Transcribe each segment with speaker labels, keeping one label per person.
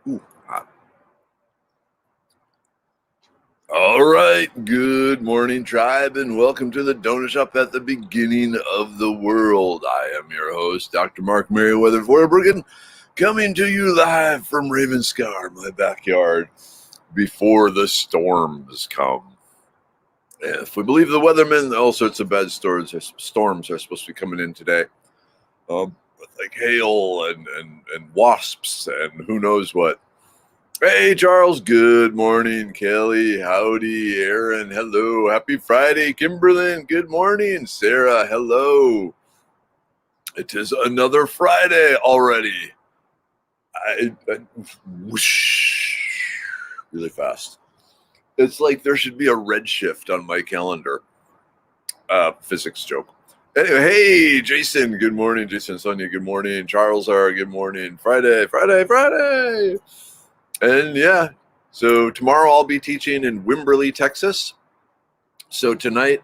Speaker 1: Ooh, hot. All right. Good morning, tribe, and welcome to the Donut Shop at the beginning of the world. I am your host, Dr. Mark Merriweather Vorbruggen, coming to you live from Ravenscar, my backyard, before the storms come. If we believe the weathermen, all sorts of bad storms are supposed to be coming in today. With like hail and wasps and who knows what. Hey, Charles, good morning. Kelly, howdy. Aaron, hello. Happy Friday. Kimberlyn, good morning. Sarah, hello. It is another Friday already. Whoosh, really fast. It's like there should be a redshift on my calendar. Physics joke. Anyway, hey, Jason, good morning. Jason, Sonia, good morning. Charles R, good morning. Friday. And yeah, so tomorrow I'll be teaching in Wimberley, Texas. So tonight,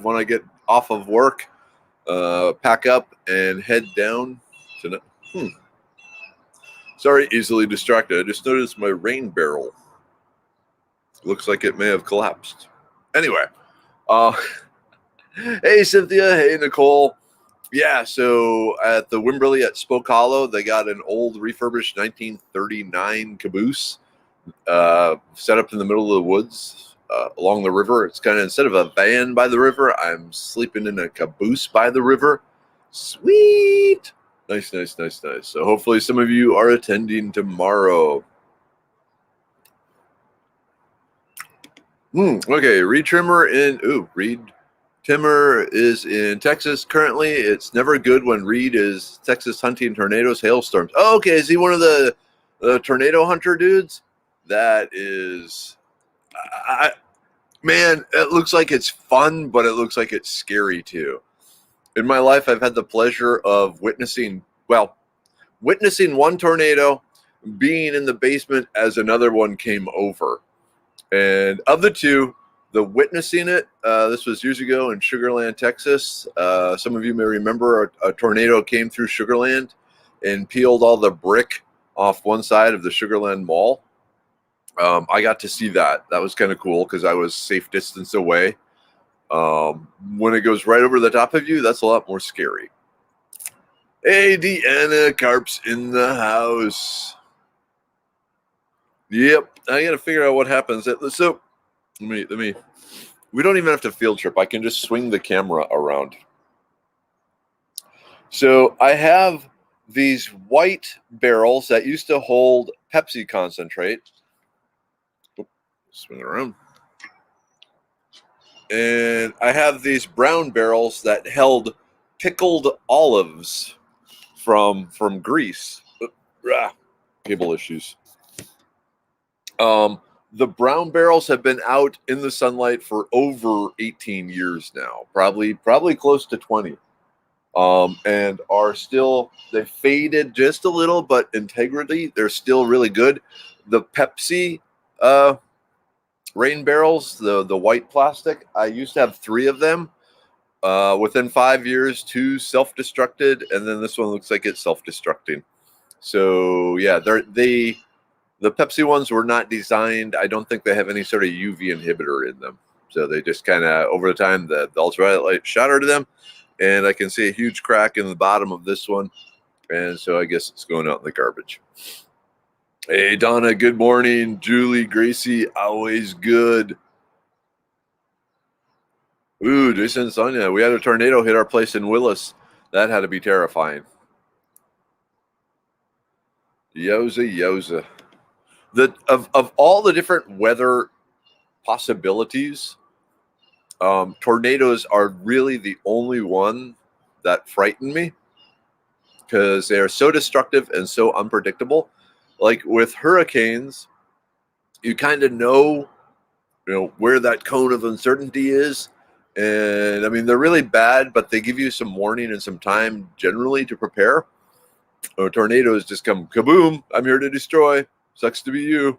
Speaker 1: when I get off of work, pack up and head down to. Sorry, easily distracted. I just noticed my rain barrel. Looks like it may have collapsed. Anyway, hey Cynthia, hey Nicole. Yeah, so at the Wimberley at Spoke Hollow, they got an old refurbished 1939 caboose set up in the middle of the woods along the river. It's kind of, instead of a van by the river, I'm sleeping in a caboose by the river. Sweet. Nice. So hopefully some of you are attending tomorrow. Okay, Reed Timmer is in Texas currently. It's never good when Reed is Texas hunting tornadoes, hailstorms. Oh, okay. Is he one of the tornado hunter dudes? That is, man, it looks like it's fun, but it looks like it's scary too. In my life, I've had the pleasure of witnessing one tornado, being in the basement as another one came over. And of the two, the witnessing it, this was years ago in Sugar Land, Texas. Some of you may remember a tornado came through Sugar Land and peeled all the brick off one side of the Sugar Land Mall. I got to see that. That was kind of cool because I was safe distance away. When it goes right over the top of you, that's a lot more scary. Hey, Deanna, Carp's in the house. Yep, I got to figure out what happens. So, let me. We don't even have to field trip. I can just swing the camera around. So I have these white barrels that used to hold Pepsi concentrate. Swing around. And I have these brown barrels that held pickled olives from Greece. Cable issues. The brown barrels have been out in the sunlight for over 18 years now, probably close to 20. And are still, they faded just a little, but integrity, they're still really good. The Pepsi rain barrels, the white plastic, I used to have 3 of them. Within 5 years, 2 self-destructed, and then this one looks like it's self-destructing. So yeah, the Pepsi ones were not designed. I don't think they have any sort of UV inhibitor in them. So they just kind of, over the time, the ultraviolet light shattered them, and I can see a huge crack in the bottom of this one. And so I guess it's going out in the garbage. Hey, Donna, good morning. Julie, Gracie, always good. Ooh, Jason and Sonia, we had a tornado hit our place in Willis. That had to be terrifying. Yoza. Of all the different weather possibilities, tornadoes are really the only one that frighten me because they are so destructive and so unpredictable. Like with hurricanes, you kind of know where that cone of uncertainty is. And I mean, they're really bad, but they give you some warning and some time generally to prepare. Tornadoes just come kaboom. I'm here to destroy. Sucks to be you.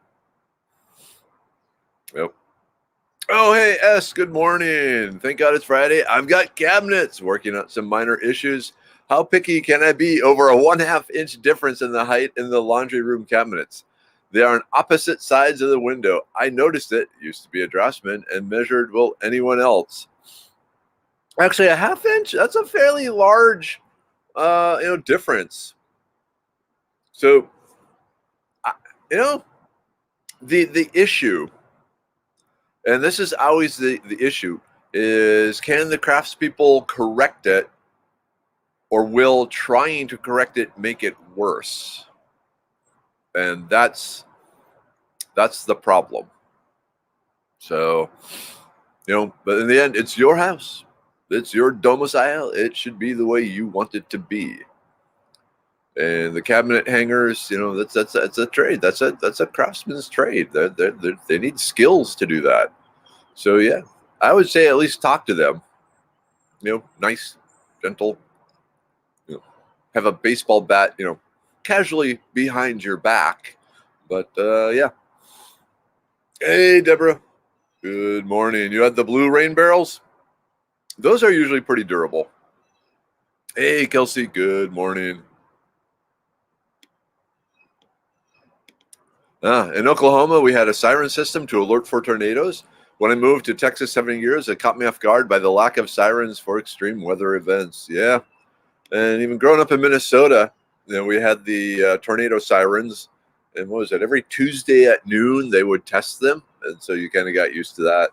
Speaker 1: Yep. Oh, hey, S, good morning. Thank God it's Friday. I've got cabinets working on some minor issues. How picky can I be over a 1/2 inch difference in the height in the laundry room cabinets? They are on opposite sides of the window. I noticed it. Used to be a draftsman and measured, well, anyone else. Actually, a half inch, that's a fairly large difference. So, you know, the issue, and this is always the issue, is can the craftspeople correct it, or will trying to correct it make it worse? And that's the problem. So, but in the end, it's your house. It's your domicile. It should be the way you want it to be. And the cabinet hangers, that's a trade. That's a craftsman's trade. They need skills to do that. So yeah, I would say at least talk to them. Nice, gentle. Have a baseball bat, casually behind your back. But yeah. Hey, Deborah. Good morning. You had the blue rain barrels? Those are usually pretty durable. Hey, Kelsey. Good morning. In Oklahoma, we had a siren system to alert for tornadoes. When I moved to Texas 7 years, it caught me off guard by the lack of sirens for extreme weather events. Yeah. And even growing up in Minnesota, we had the tornado sirens. And what was it? Every Tuesday at noon, they would test them. And so you kind of got used to that.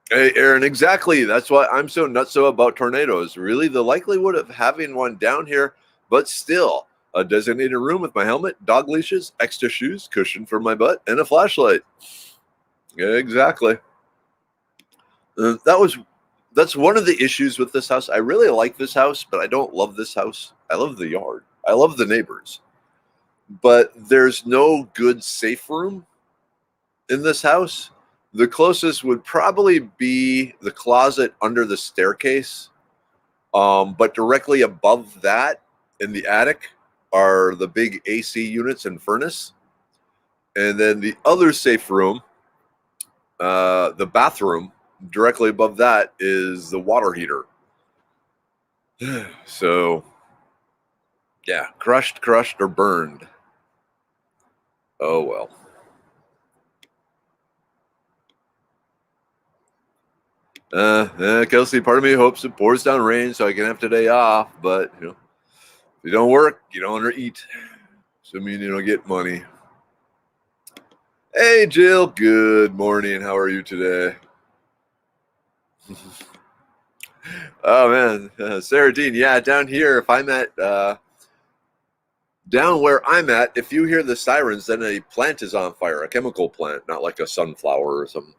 Speaker 1: Hey, Aaron, exactly. That's why I'm so nutso about tornadoes. Really, the likelihood of having one down here, but still, a designated room with my helmet, dog leashes, extra shoes, cushion for my butt, and a flashlight. Yeah, exactly. That's one of the issues with this house. I really like this house, but I don't love this house. I love the yard. I love the neighbors. But there's no good safe room in this house. The closest would probably be the closet under the staircase. But directly above that in the attic are the big AC units and furnace. And then the other safe room, the bathroom, directly above that is the water heater. So, yeah, crushed, or burned. Oh, well. Kelsey, part of me hopes it pours down rain so I can have today off. But, if you don't work, you don't eat. Assuming you don't get money. Hey, Jill. Good morning. How are you today? Oh, man. Sarah Dean. Yeah, down here, if I'm at... down where I'm at, if you hear the sirens, then a plant is on fire, a chemical plant, not like a sunflower or something.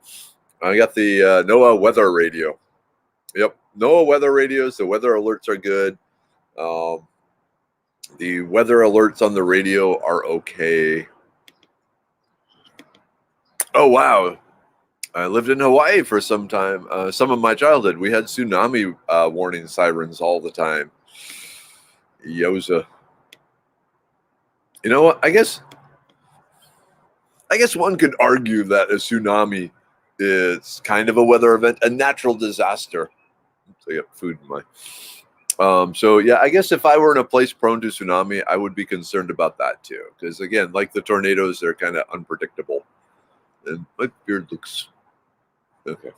Speaker 1: I got the NOAA weather radio. Yep, NOAA weather radios. The weather alerts are good. The weather alerts on the radio are okay. Oh, wow. I lived in Hawaii for some time. Some of my childhood, we had tsunami warning sirens all the time. Yoza. You know what? I guess one could argue that a tsunami is kind of a weather event, a natural disaster. So I got food in my. So yeah, I guess if I were in a place prone to tsunami, I would be concerned about that too. Because again, like the tornadoes, they're kind of unpredictable. And my beard looks okay.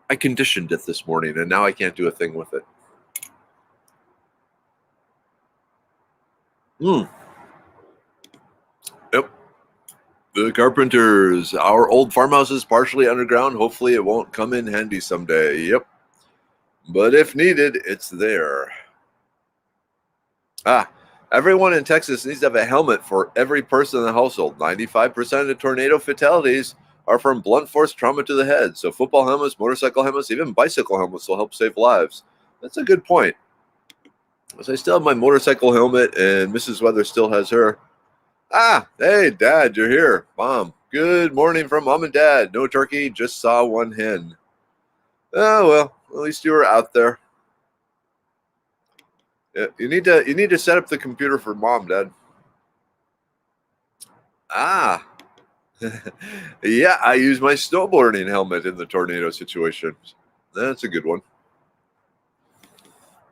Speaker 1: I conditioned it this morning, and now I can't do a thing with it. Yep. The carpenters. Our old farmhouse is partially underground. Hopefully it won't come in handy someday. Yep. But if needed, it's there. Everyone in Texas needs to have a helmet for every person in the household. 95% of the tornado fatalities are from blunt force trauma to the head. So football helmets, motorcycle helmets, even bicycle helmets will help save lives. That's a good point. So I still have my motorcycle helmet, and Mrs. Weather still has her. Hey, Dad, you're here. Mom, good morning from Mom and Dad. No turkey, just saw one hen. Oh, well, at least you were out there. Yeah, you need to set up the computer for Mom, Dad. Yeah, I use my snowboarding helmet in the tornado situation. That's a good one.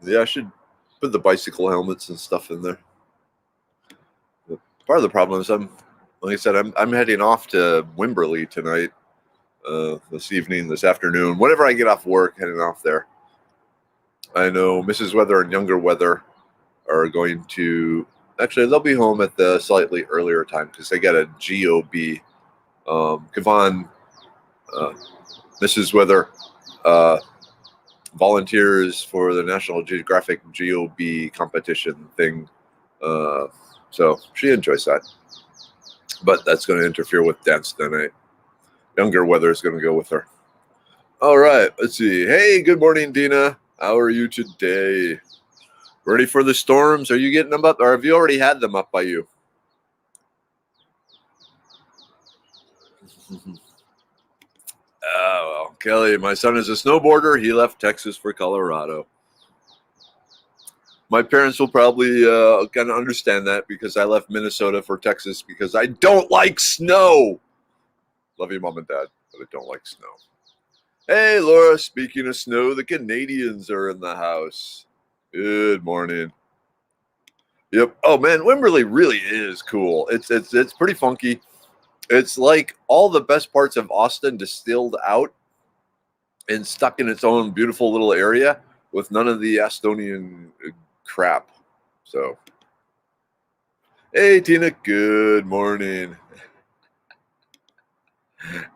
Speaker 1: Yeah, I should put the bicycle helmets and stuff in there. Part of the problem is like I said, I'm heading off to Wimberley tonight, this afternoon. Whenever I get off work, heading off there. I know Mrs. Weather and Younger Weather are going to. Actually, they'll be home at the slightly earlier time because they got a GOB. Kevon, uh, Mrs. Weather, uh, volunteers for the National Geographic GOB competition thing. So she enjoys that. But that's going to interfere with dance tonight. Younger Weather is going to go with her. All right, let's see. Hey, good morning, Dina. How are you today? Ready for the storms? Are you getting them up, or have you already had them up by you? Oh, well, Kelly, my son is a snowboarder. He left Texas for Colorado. My parents will probably kind of understand that because I left Minnesota for Texas because I don't like snow. Love you, Mom and Dad, but I don't like snow. Hey, Laura, speaking of snow, the Canadians are in the house. Good morning. Yep. Oh man, Wimberley really is cool. It's pretty funky. It's like all the best parts of Austin distilled out and stuck in its own beautiful little area with none of the Astonian crap. So, hey Tina, good morning.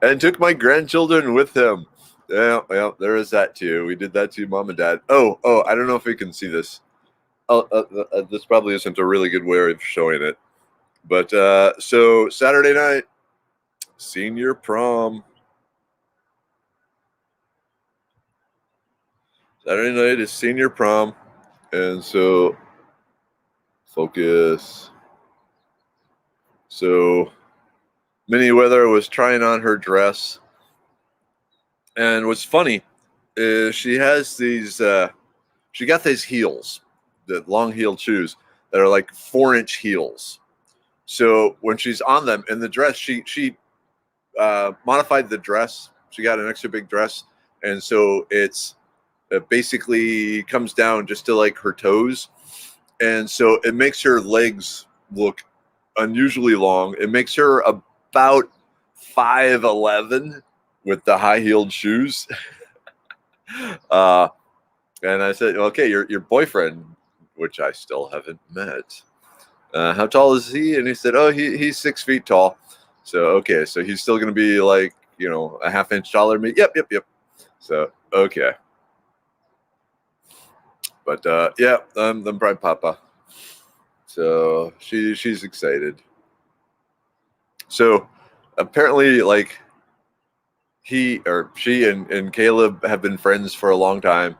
Speaker 1: And took my grandchildren with him. Yeah, there is that too. We did that too, Mom and Dad. Oh, I don't know if you can see this. This probably isn't a really good way of showing it. But so Saturday night, senior prom. Saturday night is senior prom. And so, focus. So, Minnie Weather was trying on her dress. And what's funny is she has these, she got these heels, the long heeled shoes that are like 4-inch heels. So when she's on them in the dress, she modified the dress. She got an extra big dress, and so it basically comes down just to like her toes, and so it makes her legs look unusually long. It makes her about 5'11" with the high heeled shoes. And I said, okay, your boyfriend, which I still haven't met. How tall is he? And he said, oh, he's 6 feet tall. So, okay, so he's still going to be like, a half-inch taller than me. Yep. So, okay. But, yeah, I'm Brian Papa. So she's excited. So apparently, like, she and Caleb have been friends for a long time.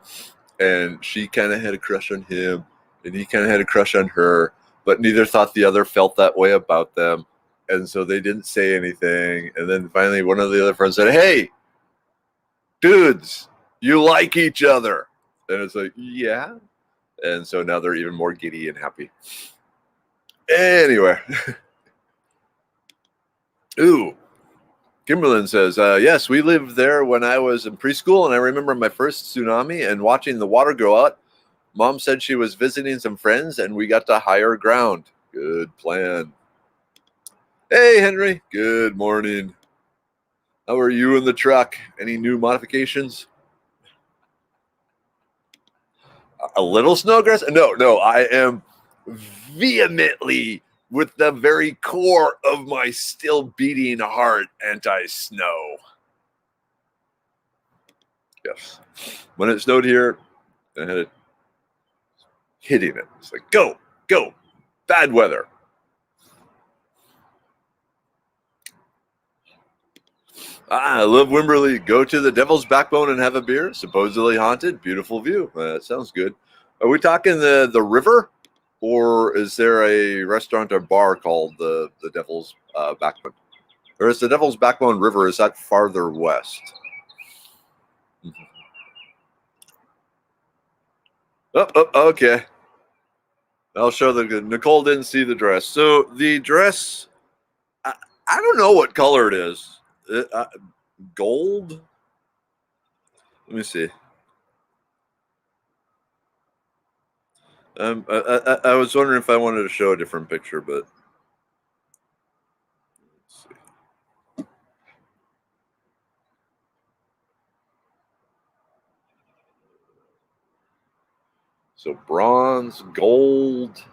Speaker 1: And she kind of had a crush on him. And he kind of had a crush on her. But neither thought the other felt that way about them. And so they didn't say anything. And then finally, one of the other friends said, hey, dudes, you like each other. And it's like, yeah. And so now they're even more giddy and happy. Anyway. Ooh. Kimberlyn says, yes, we lived there when I was in preschool. And I remember my first tsunami and watching the water go out. Mom said she was visiting some friends and we got to higher ground. Good plan. Hey, Henry. Good morning. How are you in the truck? Any new modifications? A little snowgrass? No. I am vehemently, with the very core of my still beating heart, anti-snow. Yes. When it snowed here, I had it hitting it. It's like, go. Bad weather. I love Wimberley. Go to the Devil's Backbone and have a beer. Supposedly haunted. Beautiful view. That sounds good. Are we talking the river? Or is there a restaurant or bar called the Devil's Backbone? Or is the Devil's Backbone River, is that farther west? Okay. I'll show the Nicole didn't see the dress. So the dress, I don't know what color it is. Gold? Let me see. I was wondering if I wanted to show a different picture, but So bronze, gold.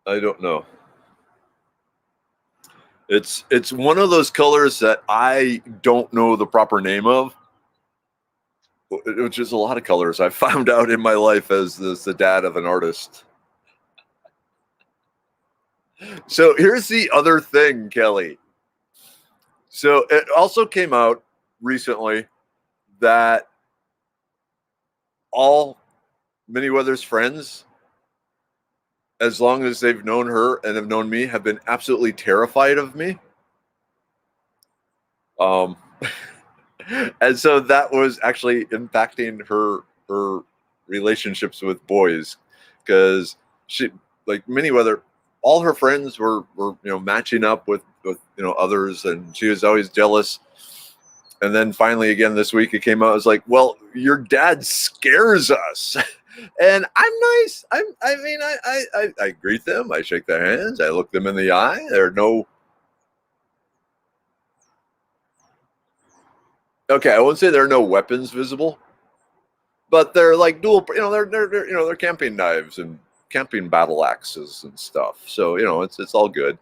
Speaker 1: I don't know. It's one of those colors that I don't know the proper name of, which is a lot of colors I found out in my life as the dad of an artist. So here's the other thing, Kelly. So it also came out recently that all Manyweather's friends, as long as they've known her and have known me, have been absolutely terrified of me. And so that was actually impacting her relationships with boys, because she, like Manyweather, all her friends were matching up with others, and she was always jealous. And then finally, again this week, it came out. I was like, well, your dad scares us. And I'm nice. I greet them. I shake their hands. I look them in the eye. There are no. Okay, I wouldn't say there are no weapons visible, but they're like dual. They're camping knives and camping battle axes and stuff. So it's all good.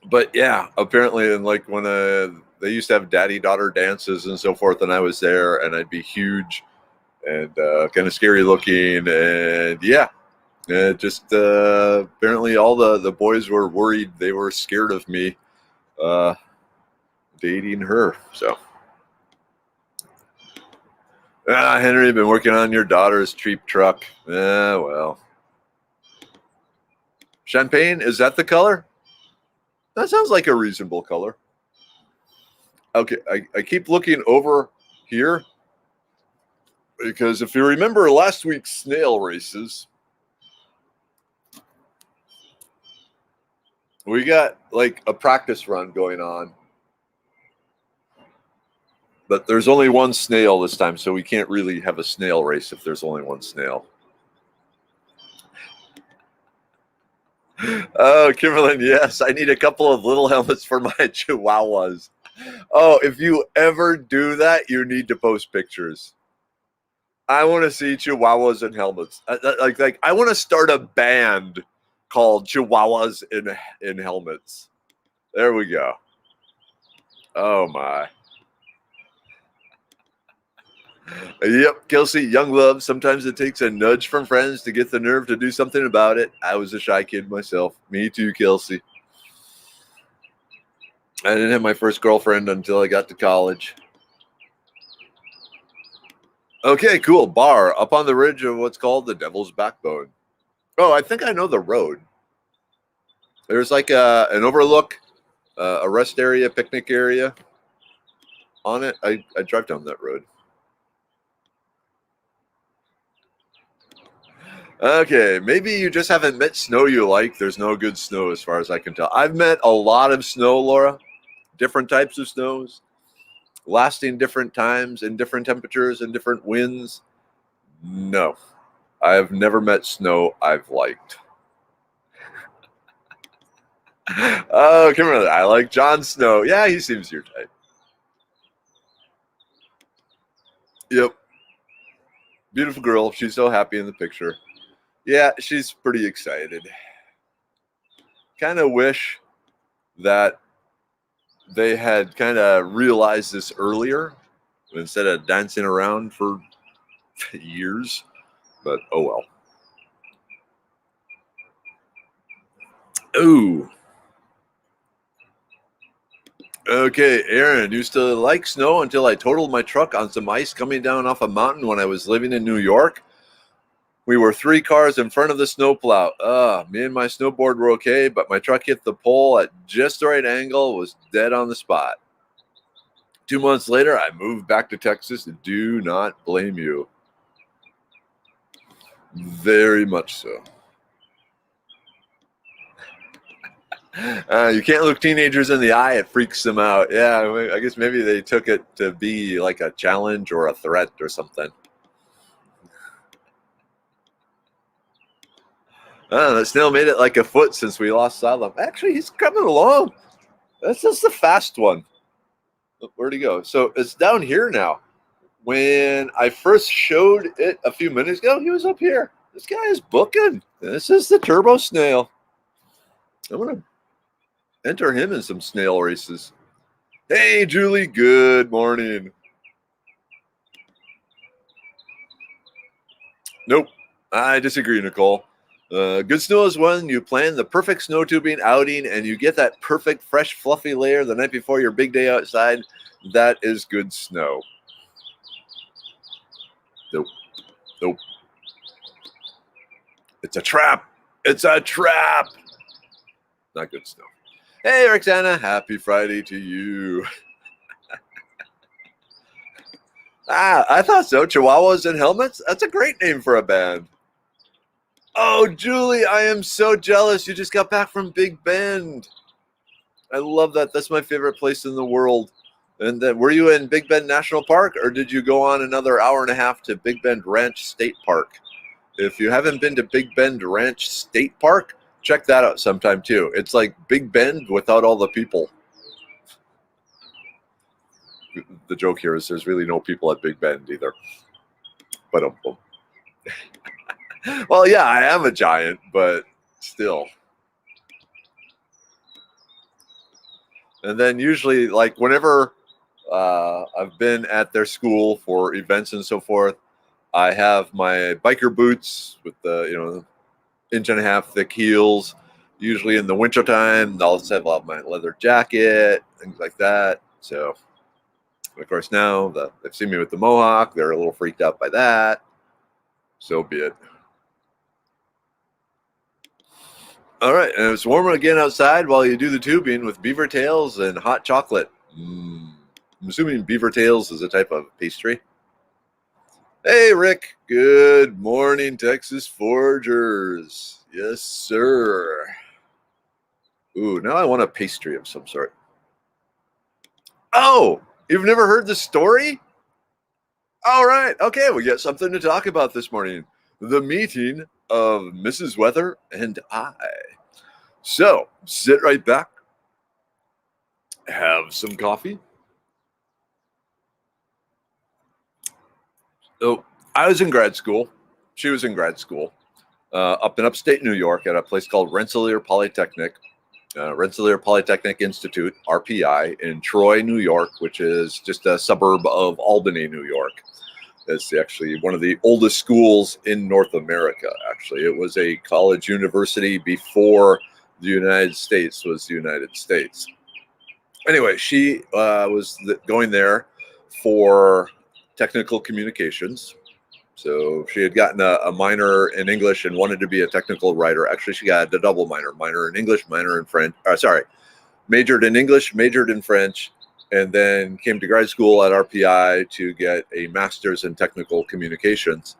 Speaker 1: But yeah, apparently, and like when they used to have daddy-daughter dances and so forth, and I was there, and I'd be huge and kind of scary looking, and yeah, just apparently all the boys were worried. They were scared of me dating her. So, Henry, been working on your daughter's treep truck. Well, champagne, is that the color? That sounds like a reasonable color. Okay, I keep looking over here, because if you remember last week's snail races, we got like a practice run going on, but there's only one snail this time, so we can't really have a snail race if there's only one snail. Oh, Kimberlyn, yes, I need a couple of little helmets for my chihuahuas. Oh, if you ever do that, you need to post pictures. I want to see chihuahuas in helmets. Like I want to start a band called Chihuahuas in Helmets. There we go. Oh my. Yep, Kelsey, young love. Sometimes it takes a nudge from friends to get the nerve to do something about it. I was a shy kid myself. Me too, Kelsey. I didn't have my first girlfriend until I got to college. Okay, cool. Bar up on the ridge of what's called the Devil's Backbone. Oh, I think I know the road. There's like an overlook, a rest area, picnic area on it. I drive down that road. Okay, maybe you just haven't met snow you like. There's no good snow as far as I can tell. I've met a lot of snow, Laura. Different types of snows, lasting different times and different temperatures and different winds. No, I have never met snow I've liked. Oh, Kimberly, I like Jon Snow. Yeah, he seems your type. Yep. Beautiful girl. She's so happy in the picture. Yeah, she's pretty excited. Kind of wish that they had kind of realized this earlier instead of dancing around for years. But oh well. Ooh. Okay, Aaron, used to like snow until I totaled my truck on some ice coming down off a mountain when I was living in New York. We were 3 cars in front of the snowplow. Me and my snowboard were okay, but my truck hit the pole at just the right angle, was dead on the spot. 2 months later, I moved back to Texas. Do not blame you. Very much so. You can't look teenagers in the eye. It freaks them out. Yeah, I guess maybe they took it to be like a challenge or a threat or something. That snail made it like a foot since we lost sight of him. Actually, he's coming along. That's just the fast one. Where'd he go? So it's down here now. when I first showed it a few minutes ago, he was up here. This guy is booking. This is the Turbo Snail. I'm going to enter him in some snail races. Hey, Julie, good morning. Nope, I disagree, Nicole. Good snow is when you plan the perfect snow tubing outing and you get that perfect, fresh, fluffy layer the night before your big day outside. That is good snow. Nope. Nope. It's a trap. It's a trap. Not good snow. Hey, Roxana, happy Friday to you. I thought so. Chihuahuas and helmets? That's a great name for a band. Oh, Julie, I am so jealous. You just got back from Big Bend. I love that. That's my favorite place in the world. And then, were you in Big Bend National Park, or did you go on another hour and a half to Big Bend Ranch State Park? If you haven't been to Big Bend Ranch State Park, check that out sometime too. It's like Big Bend without all the people. The joke here is there's really no people at Big Bend either. But well, yeah, I am a giant, but still. And then usually, like whenever I've been at their school for events and so forth, I have my biker boots with the 1.5-inch thick heels. Usually in the wintertime, I'll have my leather jacket, things like that. So, of course, now they've seen me with the mohawk. They're a little freaked out by that. So be it. All right, and it's warmer again outside while you do the tubing with beaver tails and hot chocolate. I'm assuming beaver tails is a type of pastry. Hey, Rick. Good morning, Texas Forgers. Yes, sir. Ooh, now I want a pastry of some sort. Oh, you've never heard the story? All right. Okay, we got something to talk about this morning. The meeting of Mrs. Weather and I. So, sit right back. Have some coffee. So, I was in grad school. She was in grad school up in upstate New York at a place called Rensselaer Polytechnic. Rensselaer Polytechnic Institute, RPI, in Troy, New York, which is just a suburb of Albany, New York. It's actually one of the oldest schools in North America, actually. It was a college university before the United States was the United States. Anyway, she was going there for technical communications. So she had gotten a minor in English and wanted to be a technical writer. Actually, she got a double minor in English, minor in French. Majored in English, majored in French, and then came to grad school at RPI to get a master's in technical communications.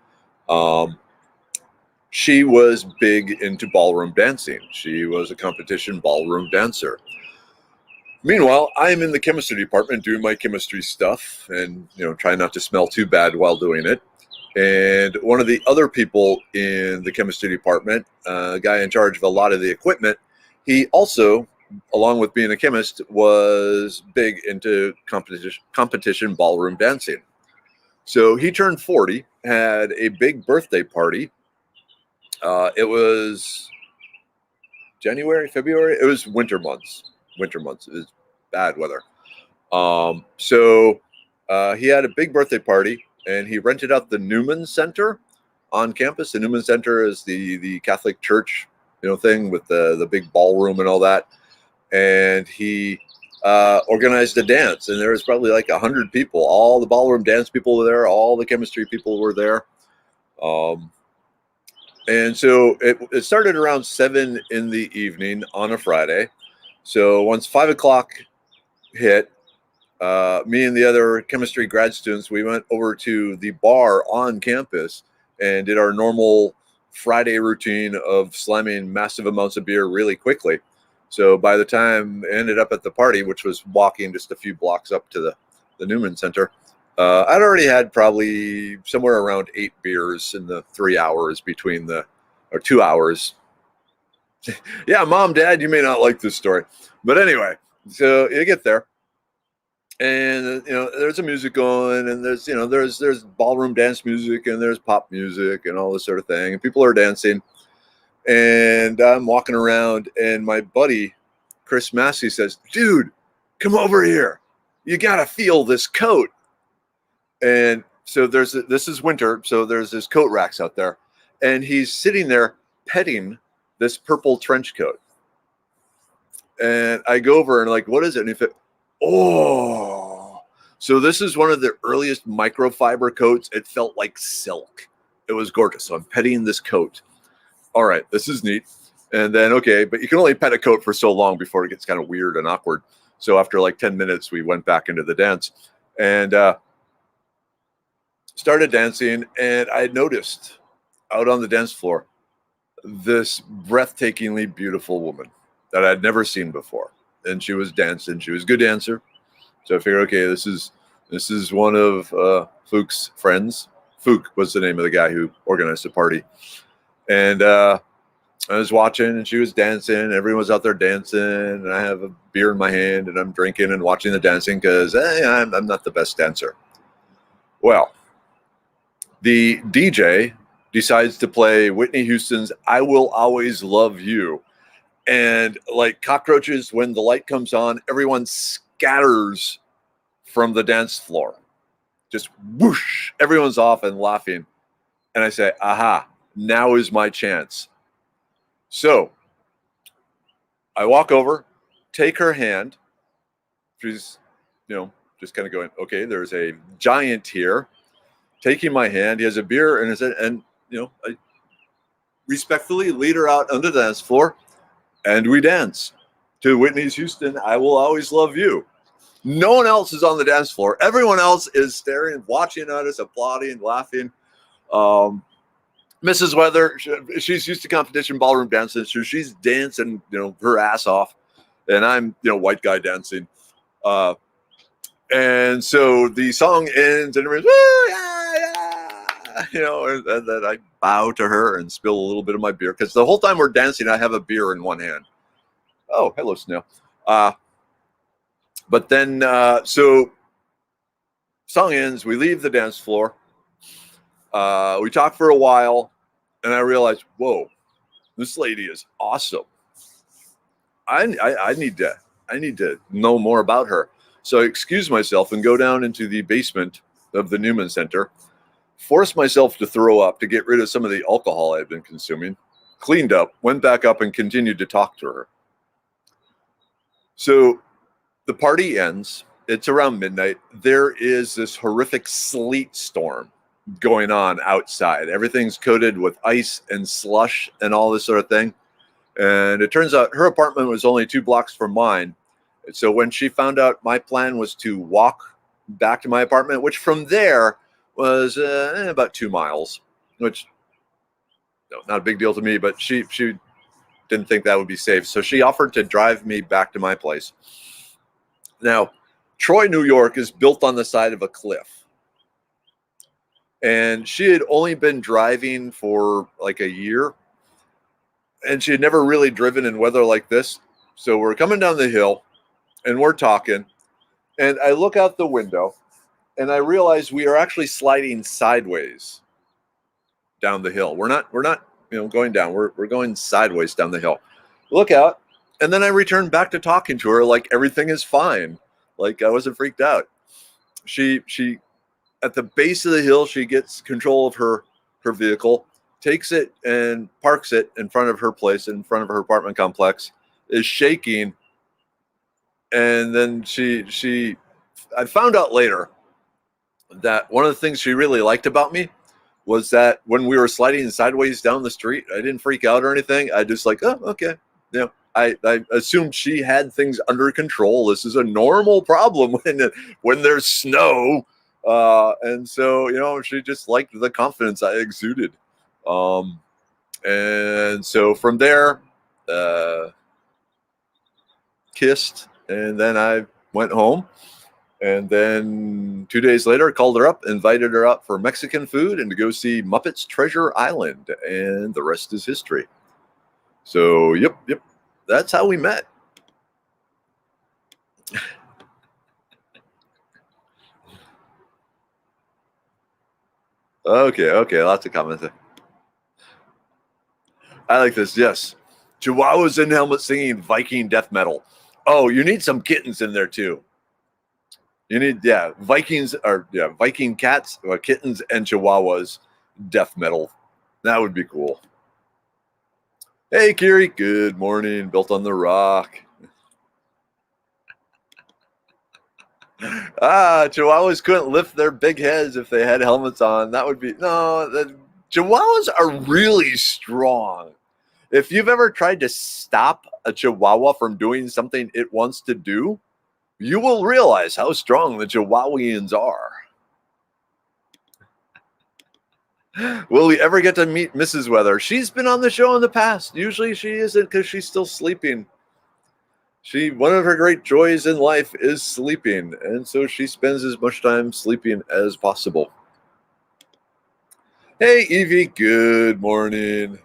Speaker 1: She was big into ballroom dancing. She was a competition ballroom dancer. Meanwhile, I'm in the chemistry department doing my chemistry stuff and, trying not to smell too bad while doing it. And one of the other people in the chemistry department, a guy in charge of a lot of the equipment, he also, along with being a chemist, was big into competition ballroom dancing. So he turned 40, had a big birthday party. It was January, February. It was winter months. It was bad weather. So he had a big birthday party. And he rented out the Newman Center on campus. The Newman Center is the Catholic church, thing with the big ballroom and all that. And he organized a dance, and there was probably like 100 people. All the ballroom dance people were there. All the chemistry people were there. And so it started around 7 in the evening on a Friday. So once 5 o'clock hit, me and the other chemistry grad students, we went over to the bar on campus and did our normal Friday routine of slamming massive amounts of beer really quickly. So by the time I ended up at the party, which was walking just a few blocks up to the Newman Center, I'd already had probably somewhere around 8 beers in the 3 hours or 2 hours. Yeah, Mom, Dad, you may not like this story. But anyway, so you get there. And there's a music going, and there's ballroom dance music, and there's pop music, and all this sort of thing, and people are dancing. And I'm walking around, and my buddy Chris Massey says, "Dude, come over here. You gotta feel this coat." And so this is winter, so there's this coat racks out there, and he's sitting there petting this purple trench coat. And I go over and like, "What is it?" And he said, "Oh, so this is one of the earliest microfiber coats. It felt like silk. It was gorgeous. So I'm petting this coat. All right, this is neat." And then, okay, but you can only pet a coat for so long before it gets kind of weird and awkward. So after like 10 minutes, we went back into the dance and started dancing. And I noticed out on the dance floor this breathtakingly beautiful woman that I'd never seen before. And she was dancing. She was a good dancer. So I figured, okay, this is one of Fook's friends. Fook was the name of the guy who organized the party. And I was watching, and she was dancing. Everyone was out there dancing, and I have a beer in my hand, and I'm drinking and watching the dancing because I'm not the best dancer. Well, the DJ decides to play Whitney Houston's "I Will Always Love You." And like cockroaches, when the light comes on, everyone scatters from the dance floor. Just whoosh, everyone's off and laughing. And I say, aha, now is my chance. So I walk over, take her hand. She's, just kind of going, okay, there's a giant here. Taking my hand, he has a beer in his hand, and, I respectfully lead her out onto the dance floor, and we dance to Whitney's Houston, "I Will Always Love You." No one else is on the dance floor. Everyone else is staring, watching at us, applauding, laughing. Mrs. Weather, she's used to competition ballroom dancing, so she's dancing, her ass off, and I'm, white guy dancing. And so the song ends, and everyone's, and then I bow to her and spill a little bit of my beer, because the whole time we're dancing, I have a beer in one hand. Oh, hello, Snail. But then, so song ends, we leave the dance floor. We talk for a while, and I realized, whoa, this lady is awesome. I need to know more about her. So I excuse myself and go down into the basement of the Newman Center, forced myself to throw up to get rid of some of the alcohol I'd been consuming, cleaned up, went back up, and continued to talk to her. So the party ends. It's around midnight. There is this horrific sleet storm going on outside. Everything's coated with ice and slush and all this sort of thing. And it turns out her apartment was only 2 blocks from mine. So when she found out my plan was to walk back to my apartment, which from there was about 2 miles, which not a big deal to me, but she didn't think that would be safe. So she offered to drive me back to my place. Now, Troy, New York is built on the side of a cliff. And she had only been driving for like a year. And she had never really driven in weather like this. So we're coming down the hill and we're talking. And I look out the window and I realize we are actually sliding sideways down the hill. We're not going down. We're going sideways down the hill. Look out. And then I return back to talking to her like everything is fine. Like I wasn't freaked out. She at the base of the hill, she gets control of her vehicle, takes it and parks it in front of her place, in front of her apartment complex, is shaking. And then I found out later that one of the things she really liked about me was that when we were sliding sideways down the street, I didn't freak out or anything. I just like, oh, okay. I assumed she had things under control. This is a normal problem when there's snow. And so, she just liked the confidence I exuded. And so from there, kissed, and then I went home. And then 2 days later, called her up, invited her up for Mexican food and to go see Muppets Treasure Island. And the rest is history. So, yep. That's how we met. Okay, lots of comments. I like this. Yes, Chihuahuas in helmet singing Viking death metal. Oh, you need some kittens in there too. You need Viking cats, kittens, and Chihuahuas death metal. That would be cool. Hey, Kiri. Good morning. Built on the rock. Chihuahuas couldn't lift their big heads if they had helmets on. That would be Chihuahuas are really strong. If you've ever tried to stop a Chihuahua from doing something it wants to do, you will realize how strong the Chihuahuians are. Will we ever get to meet Mrs. Weather? She's been on the show in the past. Usually she isn't because she's still sleeping. One of her great joys in life is sleeping, and so she spends as much time sleeping as possible. Hey, Evie, good morning.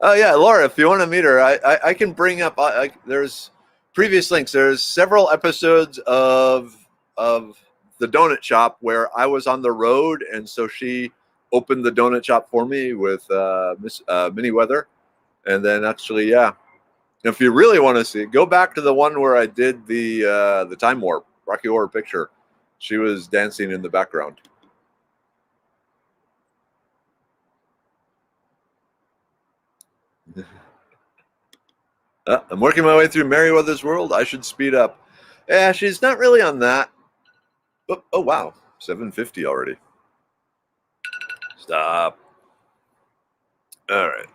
Speaker 1: Oh yeah, Laura, if you want to meet her, I can bring up. There's previous links. There's several episodes of the donut shop where I was on the road, and so she opened the donut shop for me with Miss Minnie Weather, and then actually, yeah, if you really want to see, go back to the one where I did the Time Warp Rocky Horror Picture. She was dancing in the background. I'm working my way through Merryweather's World. I should speed up. Yeah, she's not really on that. Oh wow, 750 already. Stop. All right.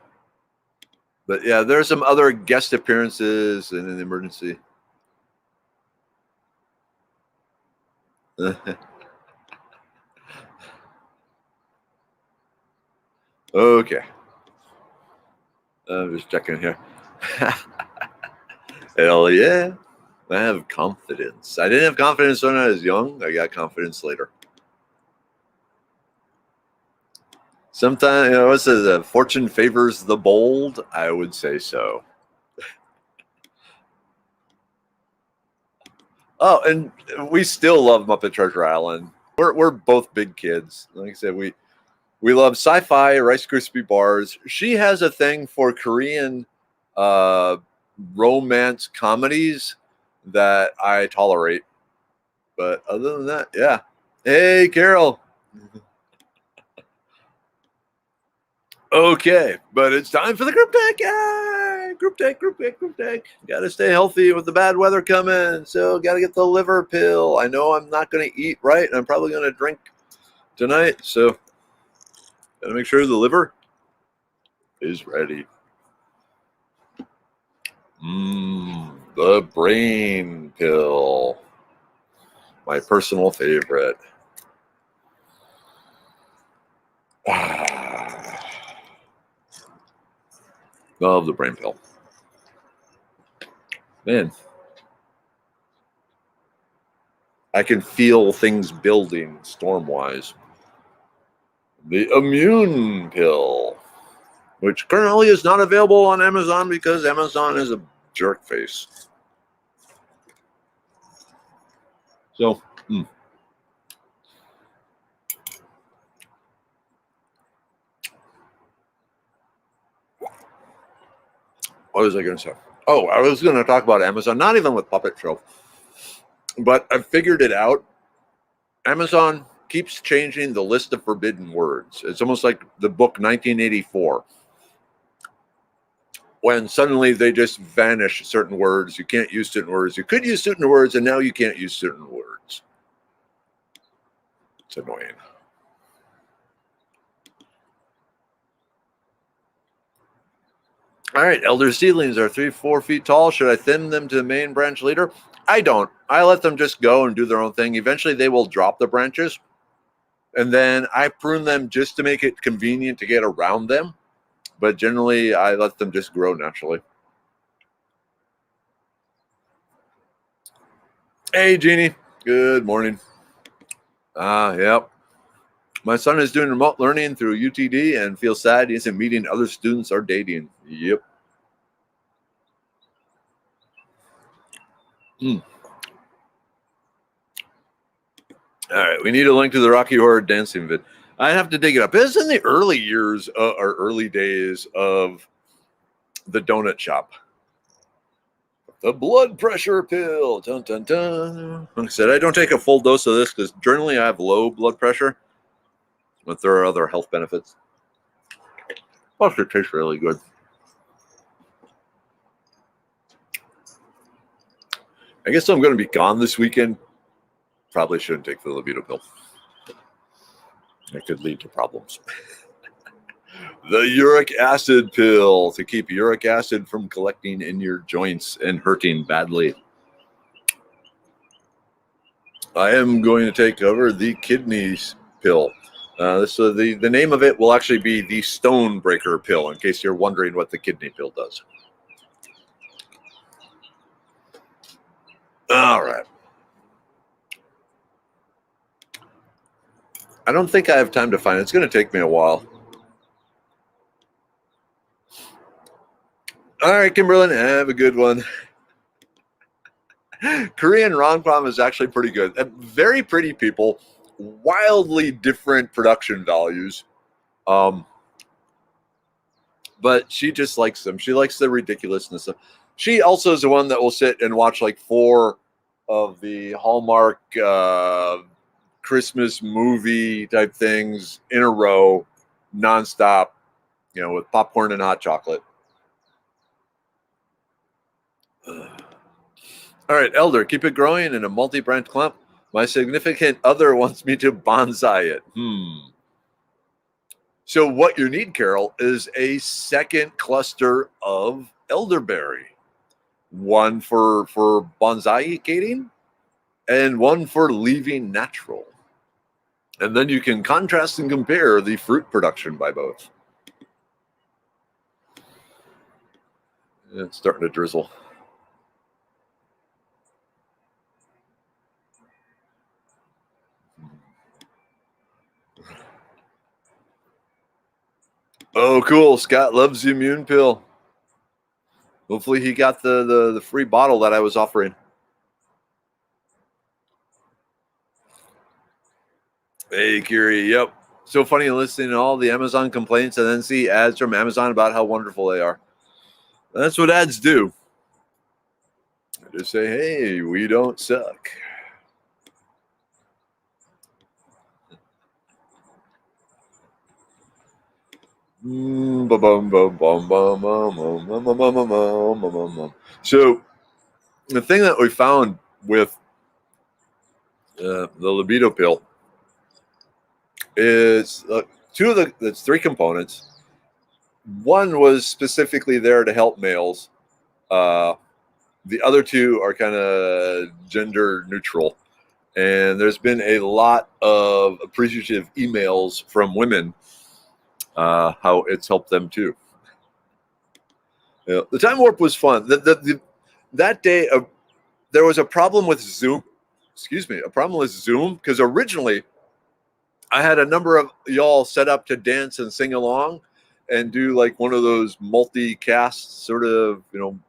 Speaker 1: But yeah, there's some other guest appearances in an emergency. Okay. I'm just checking here. Hell yeah. I have confidence. I didn't have confidence when I was young. I got confidence later. Sometimes, what's it? Fortune favors the bold. I would say so. Oh, and we still love Muppet Treasure Island. We're both big kids. Like I said, we love sci-fi, Rice Krispie bars. She has a thing for Korean romance comedies that I tolerate. But other than that, yeah. Hey, Carol. Okay, but it's time for the group deck. Yay! Group deck. Got to stay healthy with the bad weather coming. So got to get the liver pill. I know I'm not going to eat right. I'm probably going to drink tonight. So got to make sure the liver is ready. The brain pill. My personal favorite. Love the brain pill. Man, I can feel things building storm-wise. The immune pill, which currently is not available on Amazon because Amazon is a jerk face. So, what was I going to say? Oh, I was going to talk about Amazon, not even with Puppet Show, but I figured it out. Amazon keeps changing the list of forbidden words. It's almost like the book 1984, when suddenly they just vanish certain words. You can't use certain words. You could use certain words, and now you can't use certain words. It's annoying. All right, elder seedlings are 3-4 feet tall. Should I thin them to the main branch later? I don't. I let them just go and do their own thing. Eventually, they will drop the branches, and then I prune them just to make it convenient to get around them. But generally, I let them just grow naturally. Hey, Jeannie. Good morning. Yep. My son is doing remote learning through UTD and feels sad he isn't meeting other students or dating. Yep. Mm. All right, we need a link to the Rocky Horror dancing vid. I have to dig it up. It's in the early years or early days of the donut shop. The blood pressure pill. Dun, dun, dun. Like I said, I don't take a full dose of this because generally I have low blood pressure, but there are other health benefits. Plus, it tastes really good. I guess I'm going to be gone this weekend. Probably shouldn't take the libido pill. It could lead to problems. The uric acid pill to keep uric acid from collecting in your joints and hurting badly. I am going to take over the kidneys pill. So the name of it will actually be the stone breaker pill, in case you're wondering what the kidney pill does. All right. I don't think I have time to find it. It's going to take me a while. All right, Kimberlyn, have a good one. Korean rom-com is actually pretty good. Very pretty people, wildly different production values. But she just likes them. She likes the ridiculousness. She also is the one that will sit and watch like 4 of the Hallmark Christmas movie type things in a row, nonstop, with popcorn and hot chocolate. All right, Elder, keep it growing in a multi-branch clump. My significant other wants me to bonsai it. So what you need, Carol, is a second cluster of elderberry. One for bonsai-cating and one for leaving natural. And then you can contrast and compare the fruit production by both. It's starting to drizzle. Oh, cool. Scott loves the immune pill. Hopefully he got the free bottle that I was offering. Hey, Kiri. Yep. So funny listening to all the Amazon complaints and then see ads from Amazon about how wonderful they are. That's what ads do. They just say, hey, we don't suck. So the thing that we found with the libido pill is that's 3 components. One was specifically there to help males. The other 2 are kind of gender neutral. And there's been a lot of appreciative emails from women how it's helped them too. The time warp was fun. That day, there was a problem with Zoom. A problem with Zoom because originally I had a number of y'all set up to dance and sing along and do like one of those multicast sort of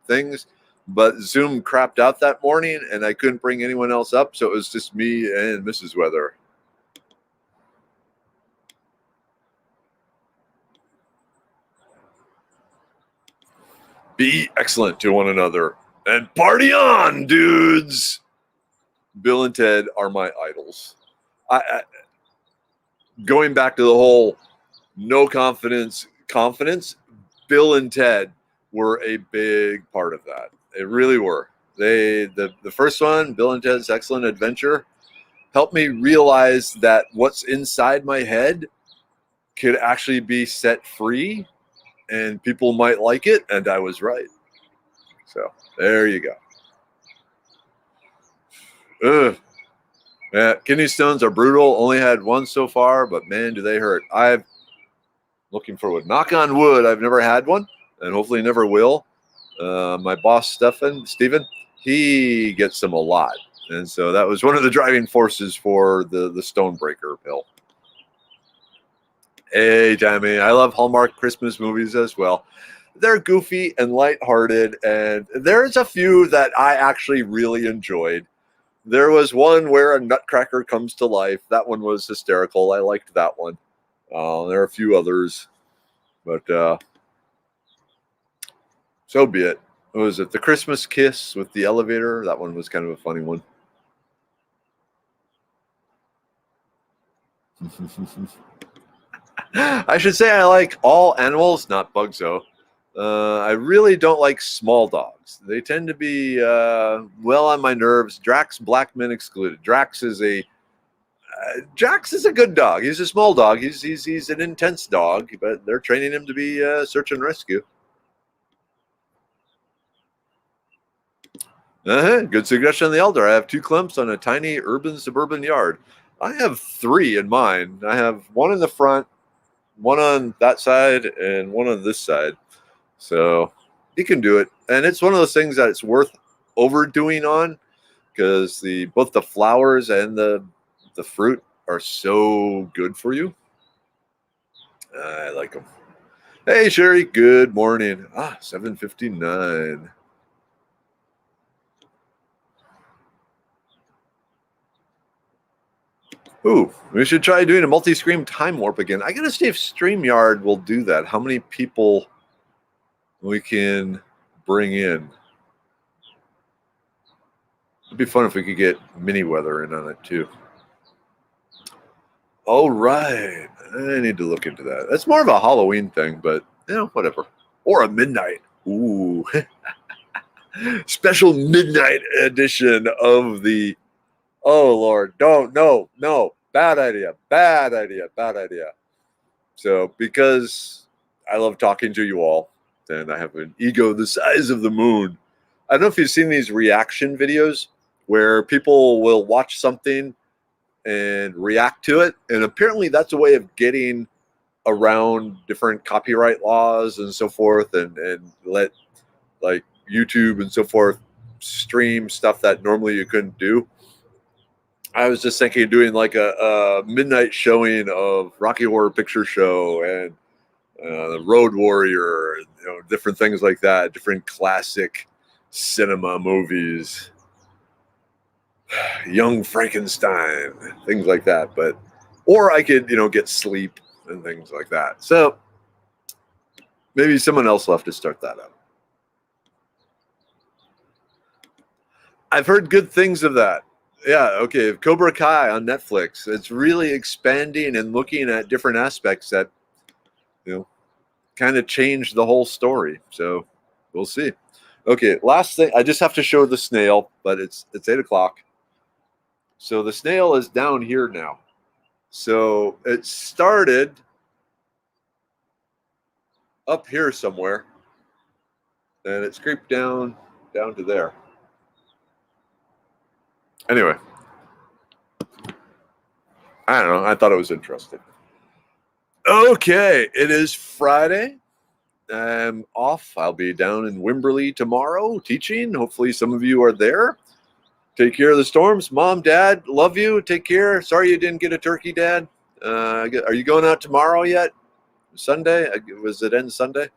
Speaker 1: things. But Zoom crapped out that morning, and I couldn't bring anyone else up, so it was just me and Mrs. Weather. Be excellent to one another and party on, dudes. Bill and Ted are my idols. Going back to the whole no confidence, Bill and Ted were a big part of that. They really were. The first one, Bill and Ted's Excellent Adventure, helped me realize that what's inside my head could actually be set free and people might like it, and I was right. So there you go. Ugh. Yeah, kidney stones are brutal. Only had one so far, but man, do they hurt. I'm looking forward. Knock on wood, I've never had one, and hopefully never will. My boss, Stephen, he gets them a lot. And so that was one of the driving forces for the Stonebreaker pill. Hey, Tammy, I love Hallmark Christmas movies as well. they're goofy and lighthearted, and there's a few that I actually really enjoyed. There was one where a nutcracker comes to life. That one was hysterical. I liked that one. There are a few others, but so be it. What was it? The Christmas Kiss with the elevator. That one was kind of a funny one. I should say I like all animals, not bugs though. I really don't like small dogs. They tend to be well on my nerves. Drax Blackman excluded. Drax is a good dog. He's a small dog. He's an intense dog, but they're training him to be search and rescue. Good suggestion on the elder. I have 2 clumps on a tiny urban suburban yard. I have 3 in mine. I have one in the front, one on that side, and one on this side. So you can do it. And it's one of those things that it's worth overdoing on, because both the flowers and the fruit are so good for you. I like them. Hey Sherry, good morning. 7:59. Ooh, we should try doing a multi-screen time warp again. I gotta see if StreamYard will do that. How many people we can bring in? It'd be fun if we could get mini weather in on it too. All right, I need to look into that. That's more of a Halloween thing, but whatever. Or a midnight. Ooh, special midnight edition of the. Oh Lord, don't, no, bad idea. So because I love talking to you all, and I have an ego the size of the moon. I don't know if you've seen these reaction videos where people will watch something and react to it, and apparently that's a way of getting around different copyright laws and so forth, and let like YouTube and so forth stream stuff that normally you couldn't do. I was just thinking of doing like a midnight showing of Rocky Horror Picture Show and the Road Warrior, different things like that, different classic cinema movies, Young Frankenstein, things like that. Or I could, get sleep and things like that. So maybe someone else will have to start that up. I've heard good things of that. Yeah, okay. Cobra Kai on Netflix. It's really expanding and looking at different aspects that, kind of change the whole story. So we'll see. Okay, last thing. I just have to show the snail, but it's 8:00. So the snail is down here now. So it started up here somewhere, and it's creeped down to there. Anyway, I don't know. I thought it was interesting. Okay, it is Friday. I'm off. I'll be down in Wimberley tomorrow teaching. Hopefully some of you are there. Take care of the storms. Mom, Dad, love you. Take care. Sorry you didn't get a turkey, Dad. Are you going out tomorrow yet? Sunday? Was it end Sunday?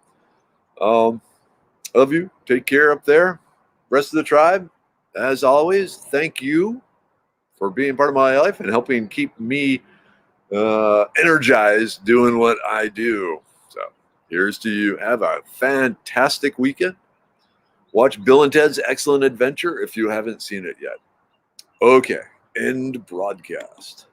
Speaker 1: Love you. Take care up there. Rest of the tribe, as always, thank you for being part of my life and helping keep me energized doing what I do. So here's to you. Have a fantastic weekend. Watch Bill and Ted's Excellent Adventure if you haven't seen it yet. Okay, end broadcast.